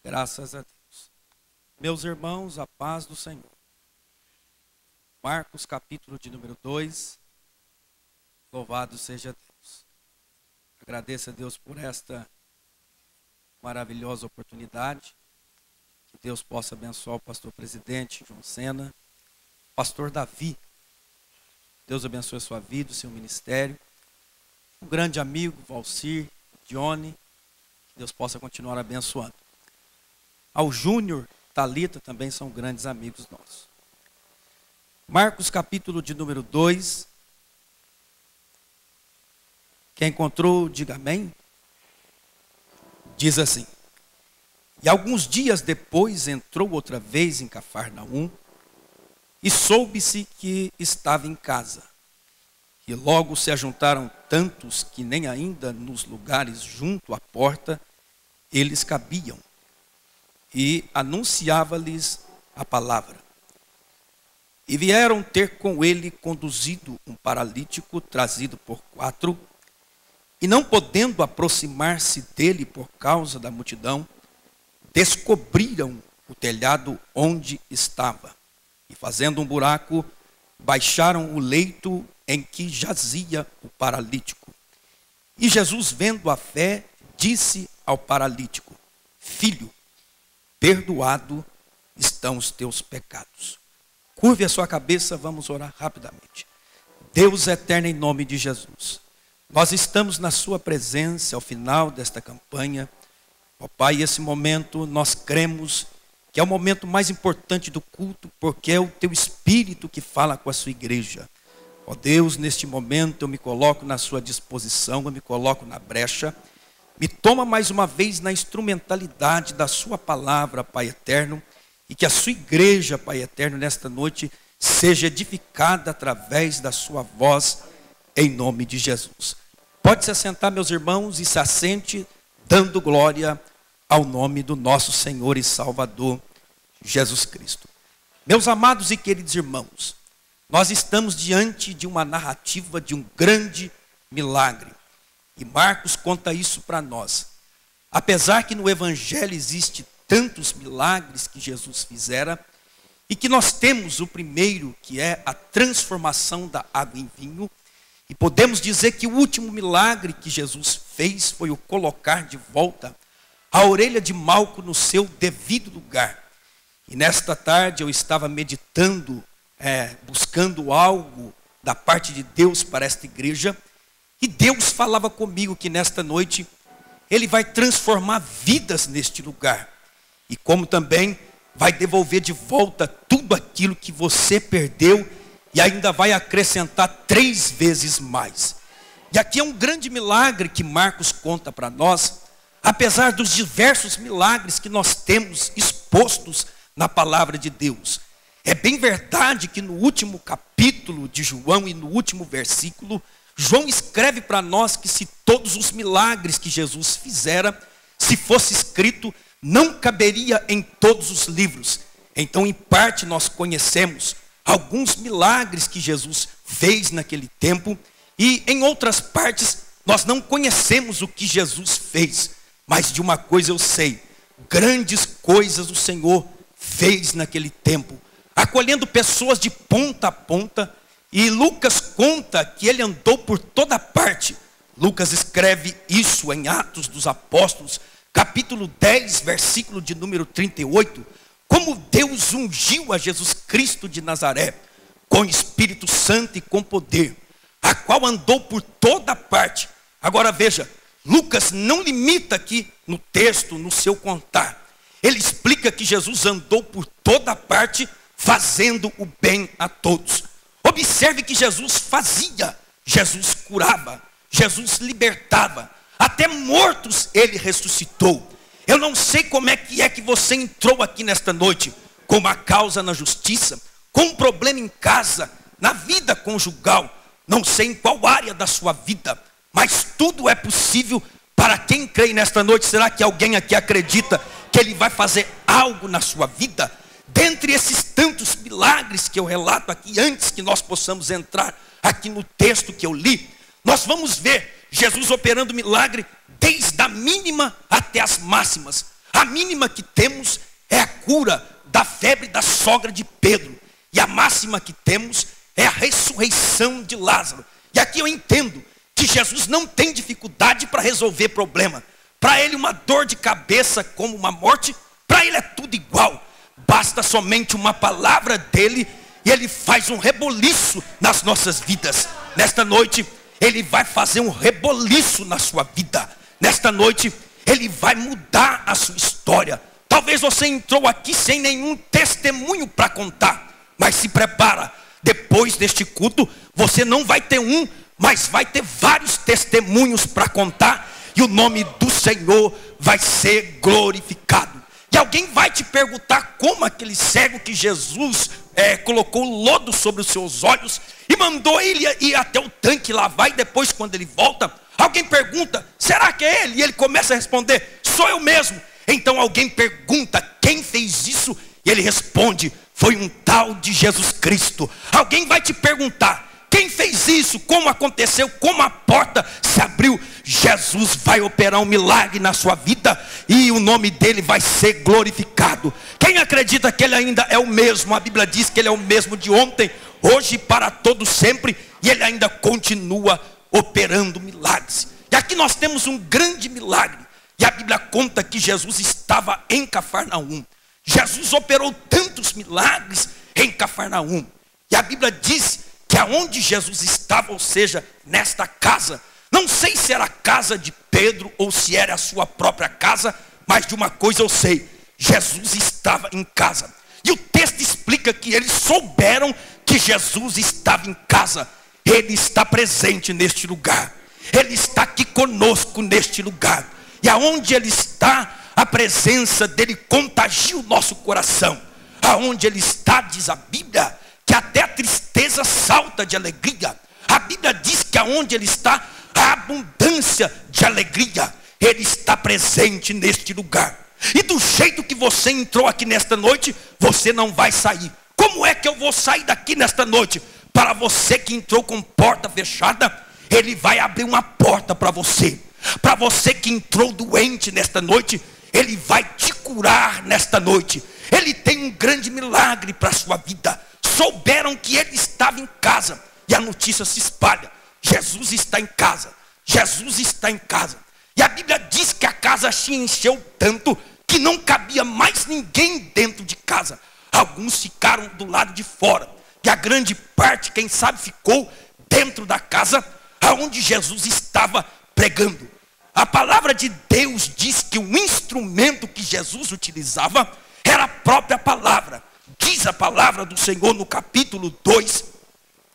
Graças a Deus. Meus irmãos, a paz do Senhor. Marcos capítulo de número 2. Louvado seja Deus. Agradeço a Deus por esta maravilhosa oportunidade. Que Deus possa abençoar o pastor presidente João Sena, pastor Davi. Deus abençoe a sua vida, o seu ministério. Um grande amigo, Valcir, Johnny. Que Deus possa continuar abençoando. Ao Júnior, Thalita também são grandes amigos nossos. Marcos capítulo de número 2. Quem encontrou, diga amém. Diz assim: E alguns dias depois entrou outra vez em Cafarnaum, e soube-se que estava em casa. E logo se ajuntaram tantos que nem ainda nos lugares junto à porta eles cabiam. E anunciava-lhes a palavra. E vieram ter com ele conduzido um paralítico trazido por 4, e não podendo aproximar-se dele por causa da multidão, descobriram o telhado onde estava, e fazendo um buraco, baixaram o leito em que jazia o paralítico. E Jesus, vendo a fé, disse ao paralítico: Filho, perdoado estão os teus pecados. Curve a sua cabeça, vamos orar rapidamente. Deus eterno, em nome de Jesus, nós estamos na sua presença ao final desta campanha. Ó Pai, esse momento nós cremos que é o momento mais importante do culto, porque é o teu Espírito que fala com a sua igreja. Ó Deus, neste momento eu me coloco na sua disposição, eu me coloco na brecha. Me toma mais uma vez na instrumentalidade da sua palavra, Pai eterno, e que a sua igreja, Pai eterno, nesta noite seja edificada através da sua voz, em nome de Jesus. Pode se assentar, meus irmãos, e se assente dando glória ao nome do nosso Senhor e Salvador, Jesus Cristo. Meus amados e queridos irmãos, nós estamos diante de uma narrativa de um grande milagre. E Marcos conta isso para nós. Apesar que no Evangelho existe tantos milagres que Jesus fizera, e que nós temos o primeiro, que é a transformação da água em vinho, e podemos dizer que o último milagre que Jesus fez foi o colocar de volta a orelha de Malco no seu devido lugar. E nesta tarde eu estava meditando, buscando algo da parte de Deus para esta igreja, e Deus falava comigo que nesta noite Ele vai transformar vidas neste lugar. E como também vai devolver de volta tudo aquilo que você perdeu e ainda vai acrescentar 3 vezes mais. E aqui é um grande milagre que Marcos conta para nós, apesar dos diversos milagres que nós temos expostos na palavra de Deus. É bem verdade que no último capítulo de João e no último versículo, João escreve para nós que se todos os milagres que Jesus fizera, se fosse escrito, não caberia em todos os livros. Então, em parte, nós conhecemos alguns milagres que Jesus fez naquele tempo, e em outras partes, nós não conhecemos o que Jesus fez. Mas de uma coisa eu sei, grandes coisas o Senhor fez naquele tempo, acolhendo pessoas de ponta a ponta. E Lucas conta que ele andou por toda parte. Lucas escreve isso em Atos dos Apóstolos, capítulo 10, versículo de número 38. Como Deus ungiu a Jesus Cristo de Nazaré, com Espírito Santo e com poder, a qual andou por toda parte. Agora veja, Lucas não limita aqui no texto, no seu contar. Ele explica que Jesus andou por toda parte, fazendo o bem a todos. Observe que Jesus fazia, Jesus curava, Jesus libertava, até mortos ele ressuscitou. Eu não sei como é que você entrou aqui nesta noite, com uma causa na justiça, com um problema em casa, na vida conjugal, não sei em qual área da sua vida, mas tudo é possível para quem crê nesta noite. Será que alguém aqui acredita que Ele vai fazer algo na sua vida? Dentre esses tantos milagres que eu relato aqui, antes que nós possamos entrar aqui no texto que eu li, nós vamos ver Jesus operando milagre desde a mínima até as máximas. A mínima que temos é a cura da febre da sogra de Pedro. E a máxima que temos é a ressurreição de Lázaro. E aqui eu entendo que Jesus não tem dificuldade para resolver problema. Para ele uma dor de cabeça como uma morte, para ele é tudo igual. Basta somente uma palavra dele e ele faz um reboliço nas nossas vidas. Nesta noite, ele vai fazer um reboliço na sua vida. Nesta noite, ele vai mudar a sua história. Talvez você entrou aqui sem nenhum testemunho para contar. Mas se prepara, depois deste culto, você não vai ter um, mas vai ter vários testemunhos para contar. E o nome do Senhor vai ser glorificado. E alguém vai te perguntar como aquele cego que Jesus colocou lodo sobre os seus olhos e mandou ele ir até o tanque lavar, e depois quando ele volta, alguém pergunta, será que é ele? E ele começa a responder, sou eu mesmo. Então alguém pergunta, quem fez isso? E ele responde, foi um tal de Jesus Cristo. Alguém vai te perguntar, quem fez isso? Como aconteceu? Como a porta se abriu? Jesus vai operar um milagre na sua vida e o nome dele vai ser glorificado. Quem acredita que ele ainda é o mesmo? A Bíblia diz que ele é o mesmo de ontem, hoje e para todo sempre, e ele ainda continua operando milagres. E aqui nós temos um grande milagre. E a Bíblia conta que Jesus estava em Cafarnaum. Jesus operou tantos milagres em Cafarnaum. E a Bíblia diz que aonde Jesus estava, ou seja, nesta casa, não sei se era a casa de Pedro ou se era a sua própria casa, mas de uma coisa eu sei, Jesus estava em casa. E o texto explica que eles souberam que Jesus estava em casa. Ele está presente neste lugar. Ele está aqui conosco neste lugar. E aonde ele está, a presença dele contagia o nosso coração. Aonde ele está, diz a Bíblia, que até a tristeza salta de alegria. A Bíblia diz que aonde ele está, a abundância de alegria. Ele está presente neste lugar. E do jeito que você entrou aqui nesta noite, você não vai sair. Como é que eu vou sair daqui nesta noite? Para você que entrou com porta fechada, ele vai abrir uma porta para você. Para você que entrou doente nesta noite, ele vai te curar nesta noite. Ele tem um grande milagre para a sua vida. Souberam que ele estava em casa e a notícia se espalha. Jesus está em casa. Jesus está em casa. E a Bíblia diz que a casa se encheu tanto que não cabia mais ninguém dentro de casa. Alguns ficaram do lado de fora. E a grande parte, quem sabe, ficou dentro da casa aonde Jesus estava pregando. A palavra de Deus diz que o instrumento que Jesus utilizava era a própria palavra. Diz a palavra do Senhor no capítulo 2,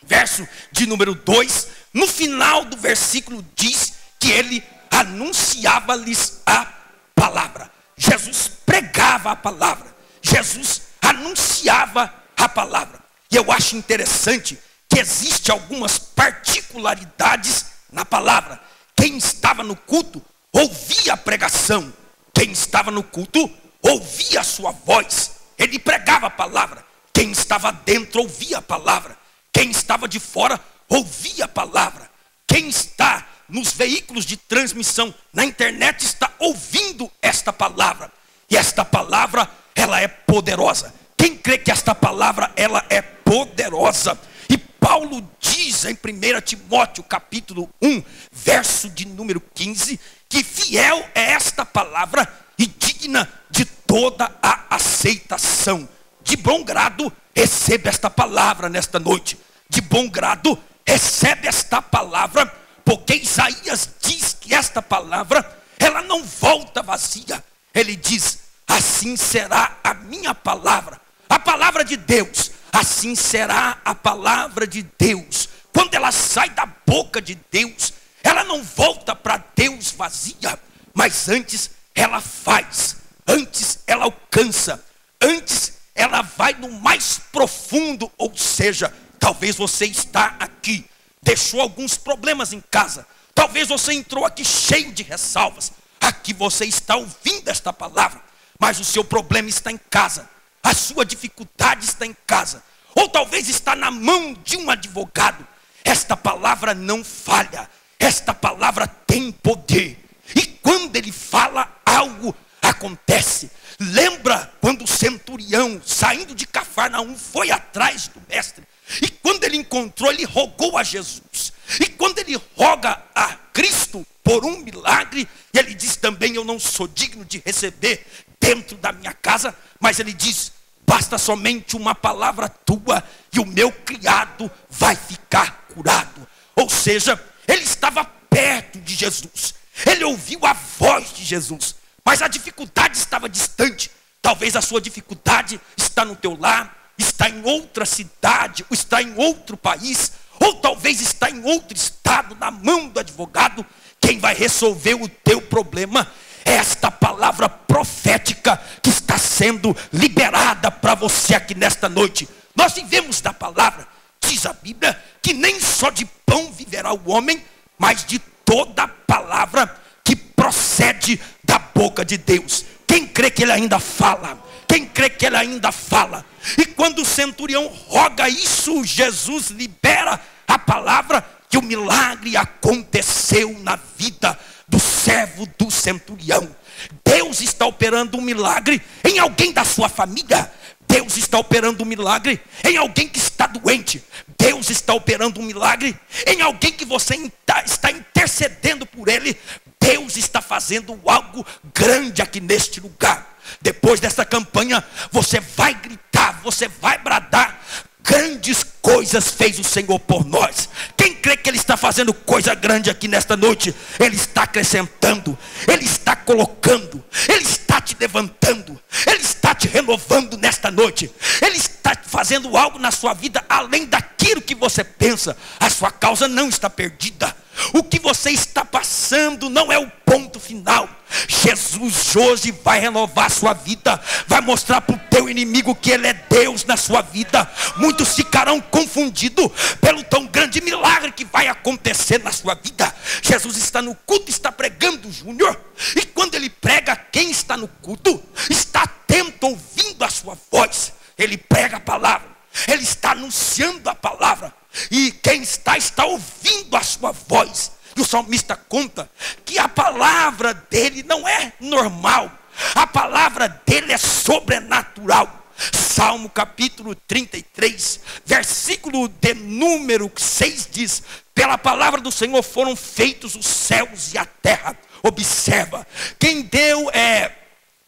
verso de número 2. No final do versículo diz que ele anunciava-lhes a palavra. Jesus pregava a palavra. Jesus anunciava a palavra. E eu acho interessante que existe algumas particularidades na palavra. Quem estava no culto ouvia a pregação. Quem estava no culto ouvia a sua voz. Ele pregava a palavra. Quem estava dentro ouvia a palavra. Quem estava de fora ouvia a palavra. Quem está nos veículos de transmissão na internet está ouvindo esta palavra. E esta palavra, ela é poderosa. Quem crê que esta palavra, ela é poderosa? E Paulo diz em 1 Timóteo capítulo 1, verso de número 15, que fiel é esta palavra e digna de toda a aceitação. De bom grado, recebe esta palavra nesta noite. De bom grado, recebe esta palavra, porque Isaías diz que esta palavra, ela não volta vazia. Ele diz, assim será a minha palavra, a palavra de Deus. Assim será a palavra de Deus. Quando ela sai da boca de Deus, ela não volta para Deus vazia, mas antes ela faz, antes ela alcança, antes ela vai no mais profundo. Ou seja, talvez você está aqui, deixou alguns problemas em casa. Talvez você entrou aqui cheio de ressalvas. Aqui você está ouvindo esta palavra, mas o seu problema está em casa. A sua dificuldade está em casa. Ou talvez está na mão de um advogado. Esta palavra não falha. Esta palavra tem poder. E quando ele fala, algo acontece. Lembra quando o centurião, saindo de Cafarnaum, foi atrás do mestre? E quando ele encontrou, ele rogou a Jesus. E quando ele roga a Cristo por um milagre, ele diz também: eu não sou digno de receber dentro da minha casa. Mas ele diz: basta somente uma palavra tua e o meu criado vai ficar curado. Ou seja, ele estava perto de Jesus. Ele ouviu a voz de Jesus. Mas a dificuldade estava distante. Talvez a sua dificuldade está no teu lar, está em outra cidade, ou está em outro país, ou talvez está em outro estado, na mão do advogado. Quem vai resolver o teu problema é esta palavra profética que está sendo liberada para você aqui nesta noite. Nós vivemos da palavra. Diz a Bíblia que nem só de pão viverá o homem, mas de toda palavra que procede da boca de Deus. Quem crê que ele ainda fala? Quem crê que ele ainda fala? E quando o centurião roga isso, Jesus libera a palavra, que o milagre aconteceu na vida do servo do centurião. Deus está operando um milagre em alguém da sua família. Deus está operando um milagre em alguém que está doente. Deus está operando um milagre em alguém que você está intercedendo por ele. Deus está fazendo algo grande aqui neste lugar. Depois dessa campanha, você vai gritar, você vai bradar: grandes coisas fez o Senhor por nós. Quem crê que Ele está fazendo coisa grande aqui nesta noite? Ele está acrescentando, Ele está colocando, Ele está te levantando, Ele está te renovando nesta noite. Ele está fazendo algo na sua vida além daquilo que você pensa. A sua causa não está perdida. O que você está passando não é o ponto final. Jesus hoje vai renovar a sua vida, vai mostrar para o teu inimigo que Ele é Deus na sua vida. Muitos ficarão confundidos pelo tão grande milagre que vai acontecer na sua vida. Jesus está no culto, está pregando, Júnior, e quando ele prega, quem está no culto está atento, ouvindo a sua voz. Ele prega a palavra, ele está anunciando a palavra, e quem está ouvindo a sua voz. E o salmista conta que a palavra dele não é normal, a palavra dele é sobrenatural. Salmo capítulo 33, versículo de número 6 diz: pela palavra do Senhor foram feitos os céus e a terra. Observa, quem deu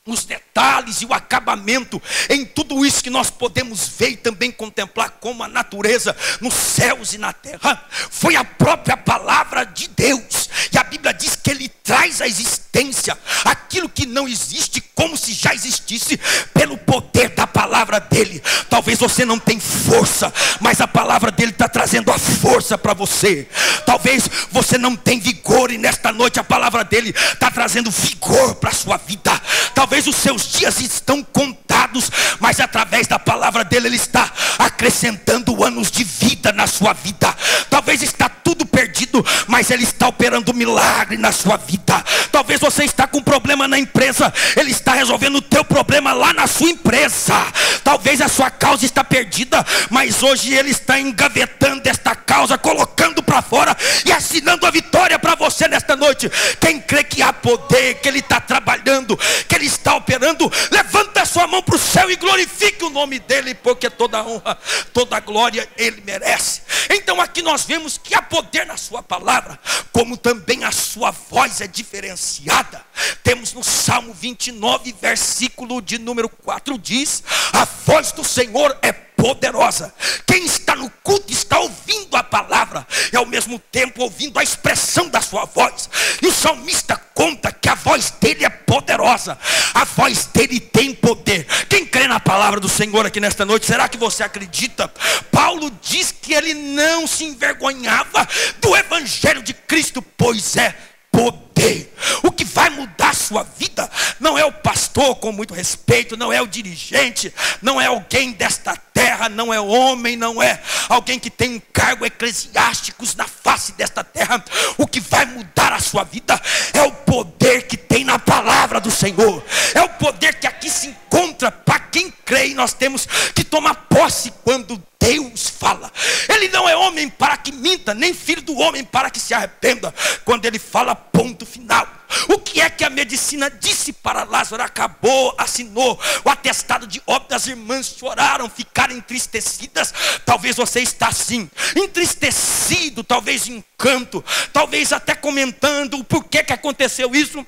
os detalhes e o acabamento em tudo isso que nós podemos ver e também contemplar como a natureza nos céus e na terra, foi a própria palavra de Deus. E a Bíblia diz que Ele traz à existência aquilo que não existe como se já existisse, pelo poder da palavra dele. Talvez você não tenha força, mas a palavra dele está trazendo a força para você. Talvez você não tenha vigor, e nesta noite a palavra dele está trazendo vigor para a sua vida. Talvez os seus dias estão contados, mas através da palavra dele, ele está acrescentando anos de vida na sua vida. Talvez está tudo perdido, mas ele está operando um milagre na sua vida. Talvez você está com um problema na empresa, ele está resolvendo o teu problema lá na sua empresa. Talvez a sua causa está perdida, mas hoje ele está engavetando esta causa, colocando para fora e assinando a vitória para você nesta noite. Quem crê que há poder, que ele está trabalhando, que ele está operando, levanta a sua mão para o céu e glorifique o nome dele, porque toda honra, toda glória ele merece. Então aqui nós vemos que há poder na sua palavra, como também a sua voz é diferenciada. Temos no Salmo 29, versículo de número 4, diz: a voz do Senhor é poderosa. Quem está no culto está ouvindo a palavra e ao mesmo tempo ouvindo a expressão da sua voz. E o salmista conta que a voz dele é poderosa, a voz dele tem poder. Quem crê na palavra do Senhor aqui nesta noite? Será que você acredita? Paulo diz que ele não se envergonhava do evangelho de Cristo, pois é poder. O que vai mudar a sua vida não é o pastor, com muito respeito, não é o dirigente, não é alguém desta terra, não é homem, não é alguém que tem um cargo eclesiástico na face desta terra. O que vai mudar a sua vida é o poder que tem na palavra do Senhor. É o poder que aqui se encontra para quem crê, e nós temos que tomar posse quando Deus fala. Ele não é homem para que minta, nem filho do homem para que se arrependa. Quando ele fala, ponto final. O que é que a medicina disse para Lázaro? Acabou, assinou o atestado de óbito. As irmãs choraram, ficaram entristecidas. Talvez você está assim, entristecido, talvez em canto, talvez até comentando o porquê que aconteceu isso.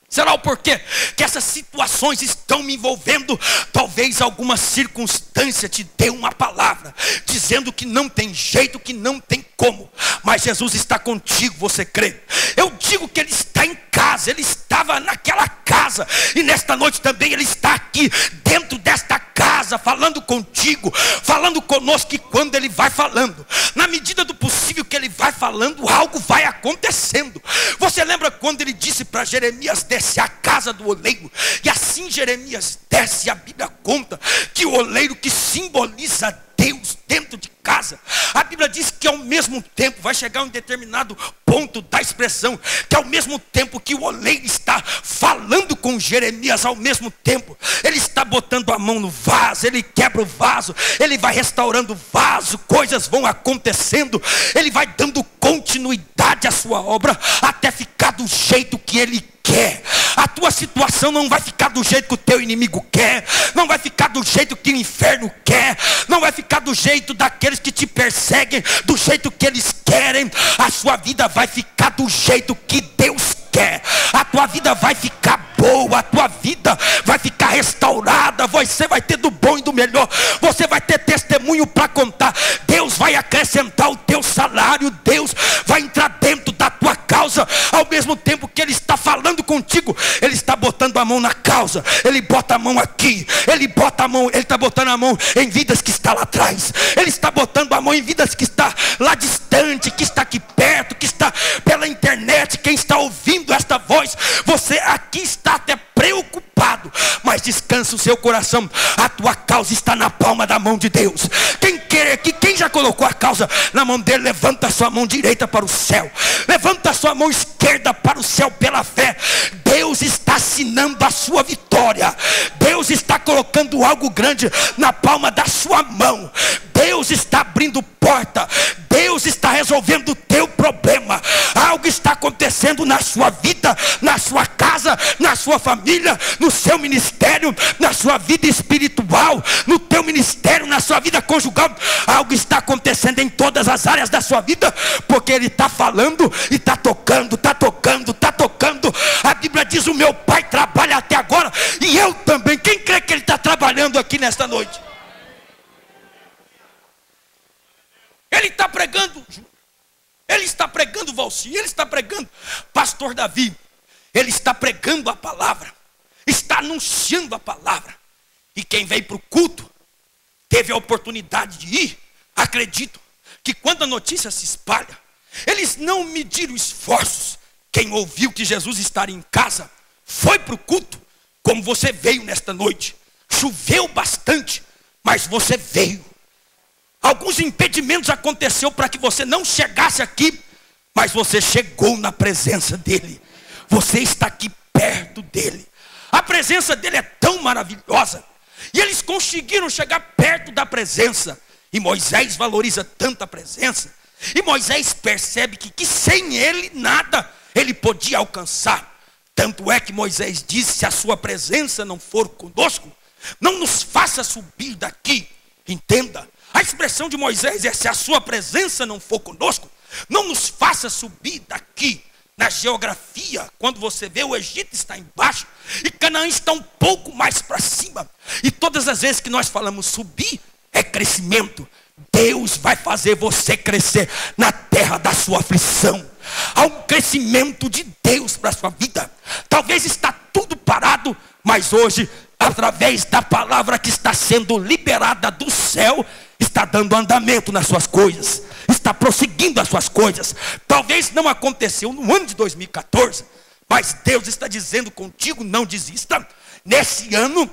Será o porquê que essas situações estão me envolvendo? Talvez alguma circunstância te dê uma palavra, dizendo que não tem jeito, que não tem como. Mas Jesus está contigo, você crê? Eu digo que Ele está em casa, Ele estava naquela casa. E nesta noite também Ele está aqui, dentro desta casa, falando contigo, falando conosco. E quando Ele vai falando, na medida do possível que Ele vai falando, algo vai acontecendo. Você lembra quando Ele disse para Jeremias: desce à casa do oleiro? E assim Jeremias desce, e a Bíblia conta que o oleiro, que simboliza Deus dentro de casa, a Bíblia diz que ao mesmo tempo, vai chegar um determinado ponto da expressão, que ao mesmo tempo que o oleiro está falando com Jeremias, ao mesmo tempo ele está botando a mão no vaso, ele quebra o vaso, ele vai restaurando o vaso, coisas vão acontecendo, ele vai dando continuidade à sua obra, até ficar do jeito que ele quer. A tua situação não vai ficar do jeito que o teu inimigo quer, não vai ficar do jeito que o inferno quer, não vai ficar do jeito daqueles que te perseguem, do jeito que eles querem. A sua vida vai ficar do jeito que Deus quer. A tua vida vai ficar boa, a tua vida vai ficar restaurada, você vai ter do bom e do melhor, você vai ter testemunho para contar. Deus vai acrescentar o teu salário, Deus vai entrar dentro da tua causa. Ao mesmo tempo que Ele está falando contigo, Ele está botando a mão na causa, Ele bota a mão aqui, Ele bota a mão, Ele está botando a mão em vidas que está lá atrás, Ele está botando a mão em vidas que está lá distante, que está aqui perto, que está pela internet. Quem está ouvindo esta voz, você aqui está até preocupado, mas descansa o seu coração, a tua causa está na palma da mão de Deus. Quem quer aqui, quem já colocou a causa na mão dele, levanta a sua mão direita para o céu, levanta a sua mão esquerda para o céu pela fé. Deus está assinando a sua vitória, Deus está colocando algo grande na palma da sua mão, Deus está abrindo porta, Deus está resolvendo o teu problema. Algo está acontecendo na sua vida, na sua casa, na sua família, no seu ministério, na sua vida espiritual, no teu ministério, na sua vida conjugal. Algo está acontecendo em todas as áreas da sua vida, porque Ele está falando e está tocando, está tocando, está tocando. A Bíblia diz: o meu Pai trabalha até agora, e eu também. Quem crê que Ele está trabalhando aqui nesta noite? Ele está pregando, Ele está pregando Valci, Ele está pregando Pastor Davi, Ele está pregando a palavra, está anunciando a palavra. E quem veio para o culto, teve a oportunidade de ir. Acredito que quando a notícia se espalha, eles não mediram esforços. Quem ouviu que Jesus estaria em casa, foi para o culto, como você veio nesta noite. Choveu bastante, mas você veio. Alguns impedimentos aconteceram para que você não chegasse aqui, mas você chegou na presença dEle. Você está aqui perto dEle. A presença dEle é tão maravilhosa, e eles conseguiram chegar perto da presença. E Moisés valoriza tanto a presença, e Moisés percebe que sem ele nada ele podia alcançar. Tanto é que Moisés disse: se a sua presença não for conosco, não nos faça subir daqui. Entenda, a expressão de Moisés é: se a sua presença não for conosco, não nos faça subir daqui. Na geografia, quando você vê, o Egito está embaixo e Canaã está um pouco mais para cima. E todas as vezes que nós falamos subir, é crescimento. Deus vai fazer você crescer na terra da sua aflição. Há um crescimento de Deus para a sua vida. Talvez está tudo parado, mas hoje, através da palavra que está sendo liberada do céu, está dando andamento nas suas coisas, está prosseguindo as suas coisas. Talvez não aconteceu no ano de 2014, mas Deus está dizendo contigo: não desista. Nesse ano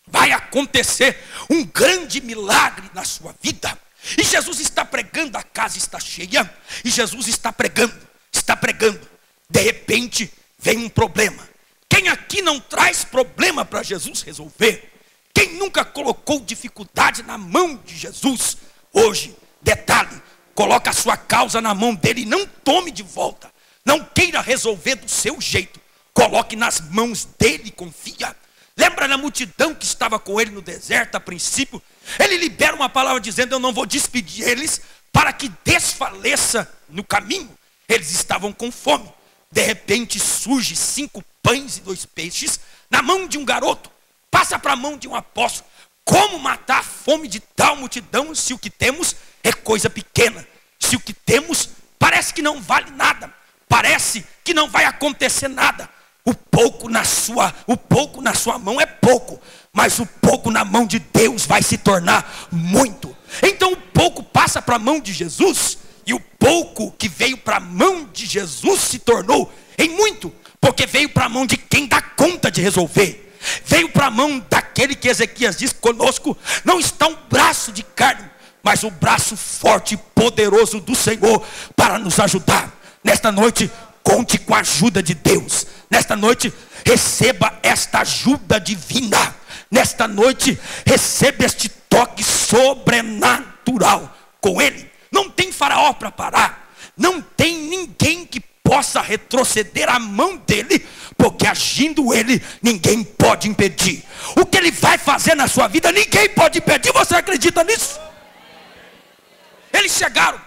vai acontecer um grande milagre na sua vida. E Jesus está pregando, a casa está cheia, e Jesus está pregando. De repente vem um problema. Quem aqui não traz problema para Jesus resolver? Quem nunca colocou dificuldade na mão de Jesus? Hoje, detalhe, coloca a sua causa na mão dele e não tome de volta. Não queira resolver do seu jeito, coloque nas mãos dele e confia. Lembra da multidão que estava com ele no deserto a princípio? Ele libera uma palavra dizendo: eu não vou despedir eles para que desfaleça no caminho. Eles estavam com fome. De repente surge 5 pães e 2 peixes na mão de um garoto. Passa para a mão de um apóstolo. Como matar a fome de tal multidão se o que temos é coisa pequena? Se o que temos parece que não vale nada, parece que não vai acontecer nada. O pouco na sua mão é pouco, mas o pouco na mão de Deus vai se tornar muito. Então o pouco passa para a mão de Jesus, e o pouco que veio para a mão de Jesus se tornou em muito, porque veio para a mão de quem dá conta de resolver. Veio para a mão daquele que Ezequias diz: conosco não está um braço de carne, mas o braço forte e poderoso do Senhor para nos ajudar. Nesta noite, conte com a ajuda de Deus. Nesta noite, receba esta ajuda divina. Nesta noite, receba este toque sobrenatural com Ele. Não tem faraó para parar. Não tem ninguém que possa retroceder a mão dele, porque agindo ele, ninguém pode impedir. O que ele vai fazer na sua vida, ninguém pode impedir. Você acredita nisso? Eles chegaram,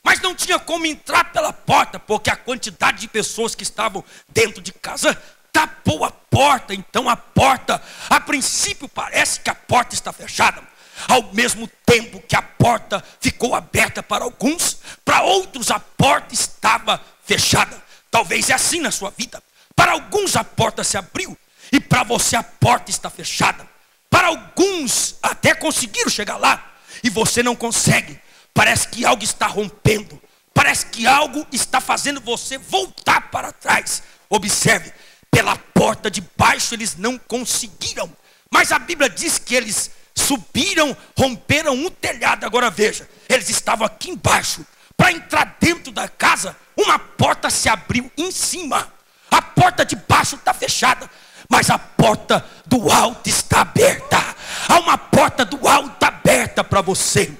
mas não tinha como entrar pela porta, porque a quantidade de pessoas que estavam dentro de casa tapou a porta. Então a porta, a princípio parece que a porta está fechada. Ao mesmo tempo que a porta ficou aberta para alguns, para outros a porta estava fechada. Talvez é assim na sua vida. Para alguns a porta se abriu, e para você a porta está fechada. Para alguns até conseguiram chegar lá, e você não consegue. Parece que algo está rompendo, parece que algo está fazendo você voltar para trás. Observe, pela porta de baixo eles não conseguiram, mas a Bíblia diz que eles subiram, romperam o telhado. Agora veja, eles estavam aqui embaixo. Para entrar dentro da casa, uma porta se abriu em cima. A porta de baixo está fechada, mas a porta do alto está aberta. Há uma porta do alto aberta para você.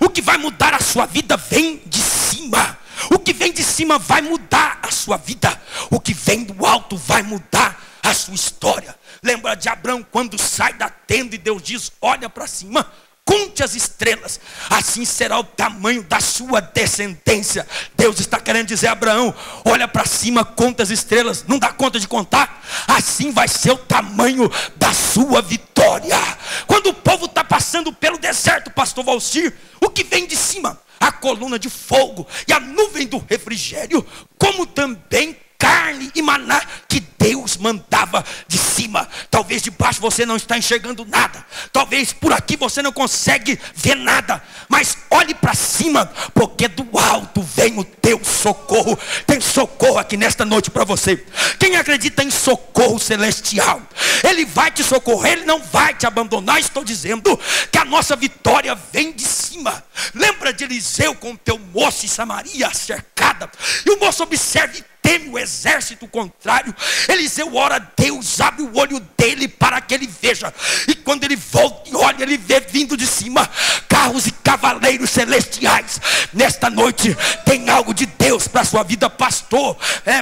O que vai mudar a sua vida vem de cima. O que vem de cima vai mudar a sua vida. O que vem do alto vai mudar a sua história. Lembra de Abraão quando sai da tenda e Deus diz: olha para cima, conte as estrelas, assim será o tamanho da sua descendência. Deus está querendo dizer a Abraão: olha para cima, conta as estrelas. Não dá conta de contar? Assim vai ser o tamanho da sua vitória. Quando o povo está passando pelo deserto, pastor Valcir, o que vem de cima? A coluna de fogo e a nuvem do refrigério, como também carne e maná que Deus mandava de cima. Talvez de baixo você não está enxergando nada, talvez por aqui você não consegue ver nada, mas olhe para cima, porque do alto vem o teu socorro. Tem socorro aqui nesta noite para você. Quem acredita em socorro celestial, Ele vai te socorrer, Ele não vai te abandonar. Estou dizendo que a nossa vitória vem de cima. Lembra de Eliseu com o teu moço em Samaria cercada, e o moço observa e teme o exército contrário. Eliseu ora a Deus, abre o olho dele para que ele veja, e quando ele volta e olha, ele vê vindo de cima carros e cavaleiros celestiais. Nesta noite tem algo de Deus para a sua vida, pastor,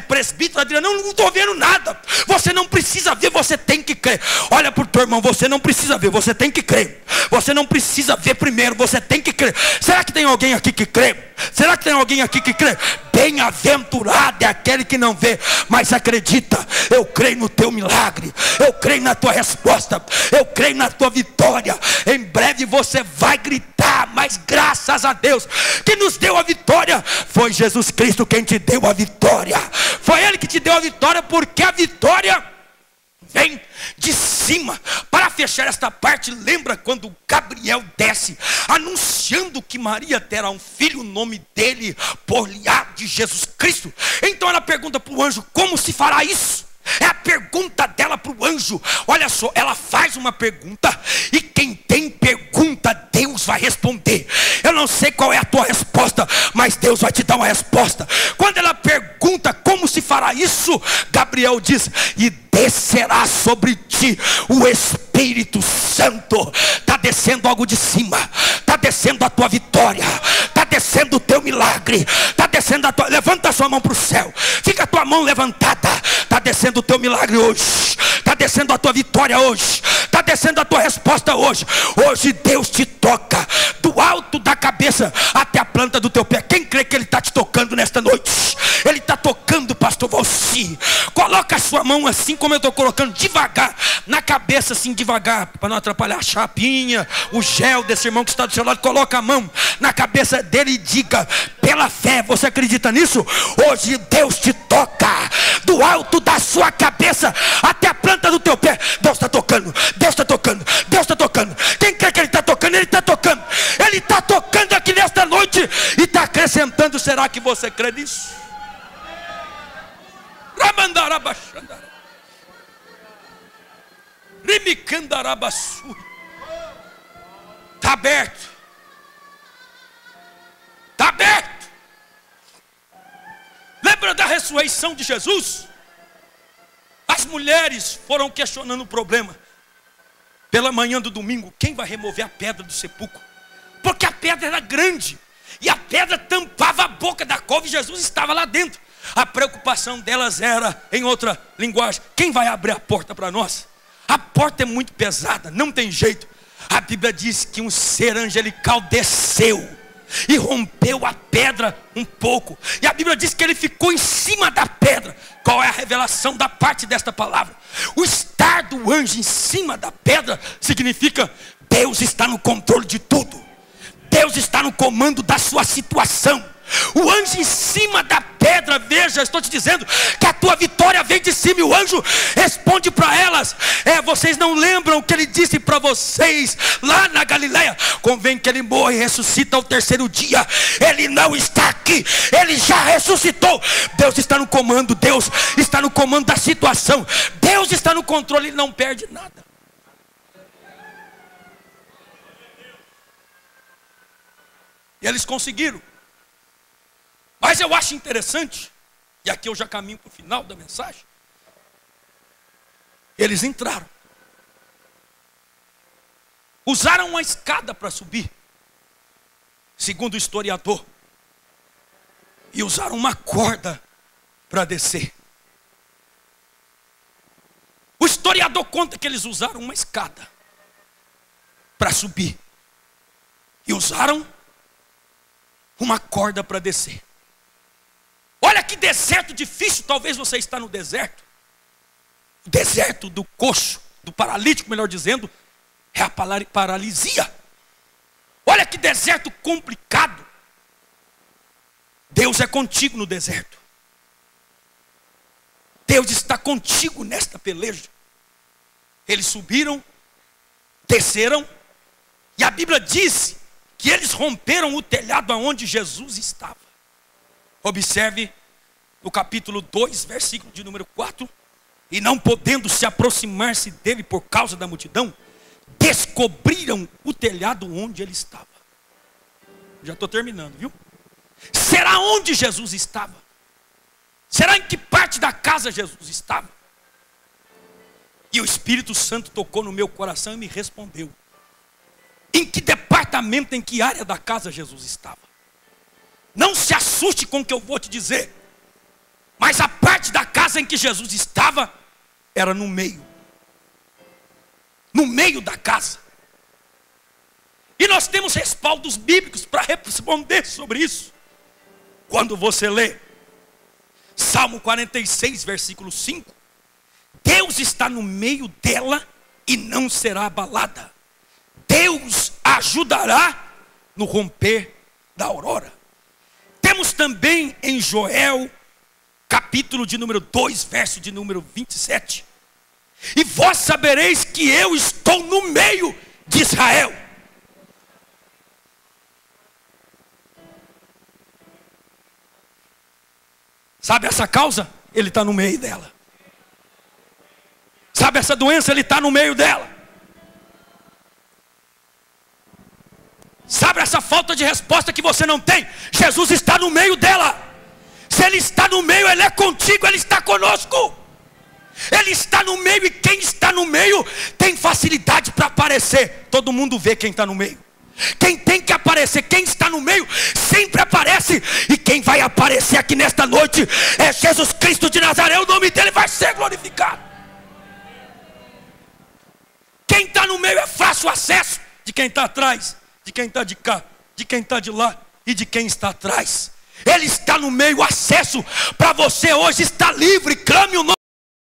presbítero Adriano. Não estou vendo nada. Você não precisa ver, você tem que crer. Olha para o teu irmão, você não precisa ver, você tem que crer. Você não precisa ver primeiro, você tem que crer. Será que tem alguém aqui que crê? Será que tem alguém aqui que crê? Bem-aventurado é aquele que não vê, mas acredita. Eu creio no teu milagre, eu creio na tua resposta, eu creio na tua vitória. Em breve você vai gritar, mas graças a Deus que nos deu a vitória. Foi Jesus Cristo quem te deu a vitória. Foi Ele que te deu a vitória, porque a vitória vem de cima. Para fechar esta parte, lembra quando Gabriel desce anunciando que Maria terá um filho, o nome dele por-lhe-á de Jesus Cristo. Então ela pergunta para o anjo: como se fará isso? É a pergunta dela para o anjo. Olha só, ela faz uma pergunta, e quem tem pergunta, Deus vai responder. Eu não sei qual é a tua resposta, mas Deus vai te dar uma resposta. Quando ela pergunta como se fará isso, Gabriel diz: e descerá sobre ti o Espírito Santo. Está descendo algo de cima, está descendo a tua vitória, está descendo descendo o teu milagre. Está descendo levanta a sua mão para o céu. Fica a tua mão levantada. Está descendo o teu milagre hoje. Está descendo a tua vitória hoje. Está descendo a tua resposta hoje. Hoje Deus te toca do alto da cabeça até a planta do teu pé. Quem crê que Ele está te tocando nesta noite? Ele está tocando, pastor Valci. Coloca a sua mão assim como eu estou colocando, devagar, na cabeça assim, devagar, para não atrapalhar a chapinha, o gel desse irmão que está do seu lado. Coloca a mão na cabeça dele e diga, pela fé, você acredita nisso? Hoje Deus te toca do alto da sua cabeça até a planta do teu pé. Deus está tocando, Deus está tocando, Deus está tocando. Quem quer que Ele está tocando? Ele está tocando. Ele está tocando aqui nesta noite e está acrescentando. Será que você crê nisso? Está aberto. Está aberto. Lembra da ressurreição de Jesus? As mulheres foram questionando o problema. Pela manhã do domingo, quem vai remover a pedra do sepulcro? Porque a pedra era grande e a pedra tampava a boca da cova e Jesus estava lá dentro. A preocupação delas era, em outra linguagem, quem vai abrir a porta para nós? A porta é muito pesada, não tem jeito. A Bíblia diz que um ser angelical desceu e rompeu a pedra um pouco. E a Bíblia diz que ele ficou em cima da pedra. Qual é a revelação da parte desta palavra? O estar do anjo em cima da pedra significa Deus está no controle de tudo. Deus está no comando da sua situação. O anjo em cima da pedra, veja, estou te dizendo que a tua vitória vem de cima. E o anjo responde para elas: vocês não lembram o que ele disse para vocês lá na Galileia? Convém que ele morra e ressuscita ao terceiro dia. Ele não está aqui, ele já ressuscitou. Deus está no comando, Deus está no comando da situação, Deus está no controle, ele não perde nada. E eles conseguiram. Mas eu acho interessante, e aqui eu já caminho para o final da mensagem. Eles entraram, usaram uma escada para subir, segundo o historiador, e usaram uma corda para descer. O historiador conta que eles usaram uma escada para subir e usaram uma corda para descer. Olha que deserto difícil. Talvez você está no deserto. O deserto do coxo, do paralítico, melhor dizendo, é a paralisia. Olha que deserto complicado. Deus é contigo no deserto. Deus está contigo nesta peleja. Eles subiram, desceram, e a Bíblia diz que eles romperam o telhado aonde Jesus estava. Observe no capítulo 2, versículo de número 4. E não podendo se aproximar-se dele por causa da multidão, descobriram o telhado onde ele estava. Já estou terminando, viu? Será onde Jesus estava? Será em que parte da casa Jesus estava? E o Espírito Santo tocou no meu coração e me respondeu: em que departamento, em que área da casa Jesus estava? Não se assuste com o que eu vou te dizer, mas a parte da casa em que Jesus estava era no meio da casa. E nós temos respaldos bíblicos para responder sobre isso. Quando você lê Salmo 46, versículo 5, Deus está no meio dela e não será abalada. Deus a ajudará no romper da aurora. Temos também em Joel, capítulo de número 2, verso de número 27. E vós sabereis que eu estou no meio de Israel. Sabe essa causa? Ele está no meio dela. Sabe essa doença? Ele está no meio dela. Sabe essa falta de resposta que você não tem? Jesus está no meio dela. Se Ele está no meio, Ele é contigo, Ele está conosco. Ele está no meio, e quem está no meio tem facilidade para aparecer. Todo mundo vê quem está no meio. Quem tem que aparecer, quem está no meio, sempre aparece. E quem vai aparecer aqui nesta noite é Jesus Cristo de Nazaré. O nome dele vai ser glorificado. Quem está no meio é fácil acesso de quem está atrás, de quem está de cá, de quem está de lá e de quem está atrás. Ele está no meio, acesso para você hoje está livre. Clame o nome